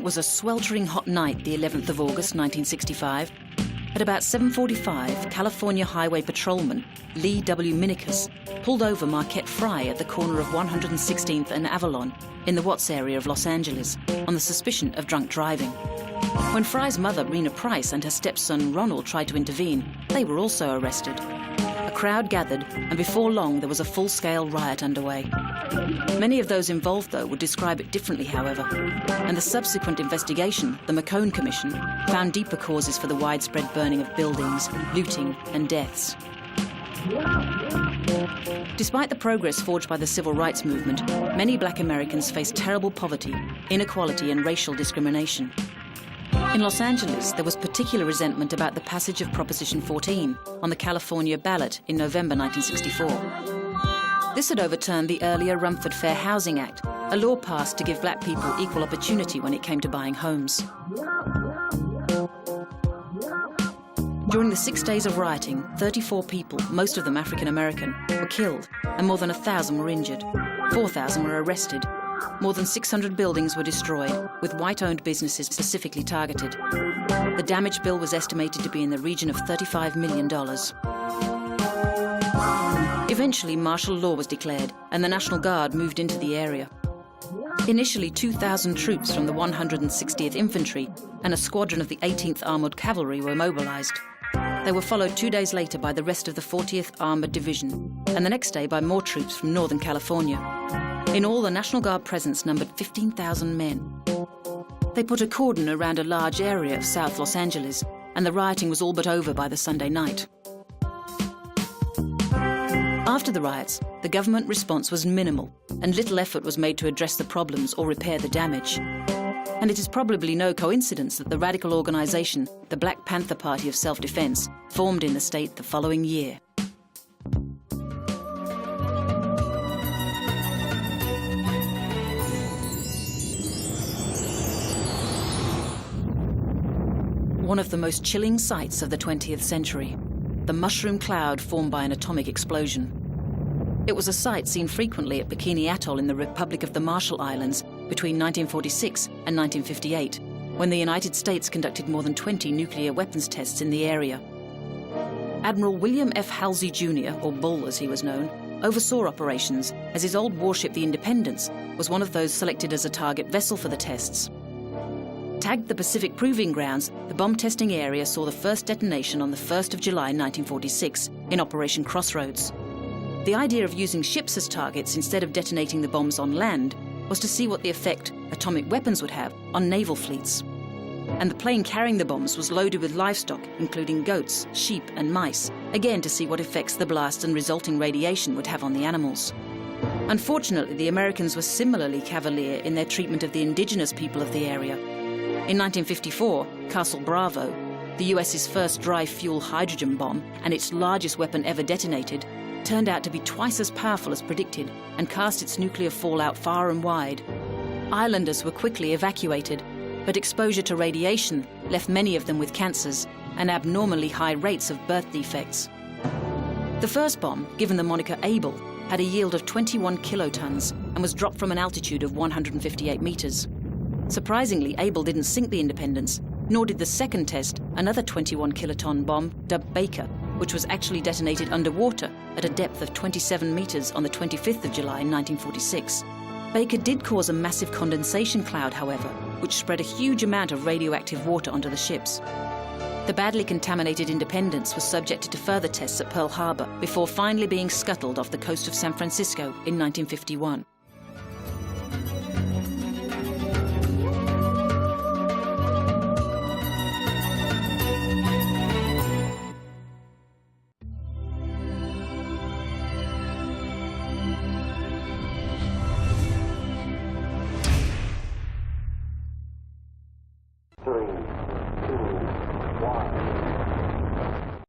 It was a sweltering hot night, the 11th of August 1965. At about 7:45, California Highway Patrolman Lee W. MINIKUS pulled over Marquette Fry at the corner of 116th and Avalon in the Watts area of Los Angeles on the suspicion of drunk driving. When Fry's mother, Rena Price, and her stepson, Ronald, tried to intervene, they were also arrested. A crowd gathered, and before long there was a full-scale riot underway. Many of those involved, though, would describe it differently, however, and the subsequent investigation, the McCone Commission, found deeper causes for the widespread burning of buildings, looting, and deaths. Despite the progress forged by the civil rights movement, many black Americans faced terrible poverty, inequality, and racial discrimination. In Los Angeles, there was particular resentment about the passage of Proposition 14 on the California ballot in November 1964. This had overturned the earlier Rumford Fair Housing Act, a law passed to give black people equal opportunity when it came to buying homes. During the 6 days of rioting, 34 people, most of them African American, were killed, and more than 1,000 were injured. 4,000 were arrested. More than 600 buildings were destroyed, with white-owned businesses specifically targeted. The damage bill was estimated to be in the region of $35 million. Eventually, martial law was declared, and the National Guard moved into the area. Initially, 2,000 troops from the 160th Infantry and a squadron of the 18th Armoured Cavalry were mobilized. They were followed 2 days later by the rest of the 40th Armoured Division, and the next day by more troops from Northern California. In all, the National Guard presence numbered 15,000 men. They put a cordon around a large area of South Los Angeles, and the rioting was all but over by the Sunday night. After the riots, the government response was minimal, and little effort was made to address the problems or repair the damage. And it is probably no coincidence that the radical organization, the Black Panther Party of Self-Defense, formed in the state the following year. One of the most chilling sights of the 20th century, the mushroom cloud formed by an atomic explosion. It was a sight seen frequently at Bikini Atoll in the Republic of the Marshall Islands between 1946 and 1958, when the United States conducted more than 20 nuclear weapons tests in the area. Admiral William F. Halsey Jr., or Bull as he was known, oversaw operations as his old warship, the Independence, was one of those selected as a target vessel for the tests. Tagged the Pacific Proving Grounds, the bomb testing area saw the first detonation on the 1st of July 1946 in Operation Crossroads. The idea of using ships as targets instead of detonating the bombs on land was to see what the effect atomic weapons would have on naval fleets. And the plane carrying the bombs was loaded with livestock, including goats, sheep, and mice, again to see what effects the blast and resulting radiation would have on the animals. Unfortunately, the Americans were similarly cavalier in their treatment of the indigenous people of the area. In 1954, Castle Bravo, the US's first dry-fuel hydrogen bomb and its largest weapon ever detonated, turned out to be twice as powerful as predicted and cast its nuclear fallout far and wide. Islanders were quickly evacuated, but exposure to radiation left many of them with cancers and abnormally high rates of birth defects. The first bomb, given the moniker Able, had a yield of 21 kilotons and was dropped from an altitude of 158 meters. Surprisingly, Able didn't sink the Independence, nor did the second test, another 21 kiloton bomb dubbed Baker, which was actually detonated underwater at a depth of 27 meters on the 25th of July 1946. Baker did cause a massive condensation cloud, however, which spread a huge amount of radioactive water onto the ships. The badly contaminated Independence was subjected to further tests at Pearl Harbor before finally being scuttled off the coast of San Francisco in 1951. Three, two, one.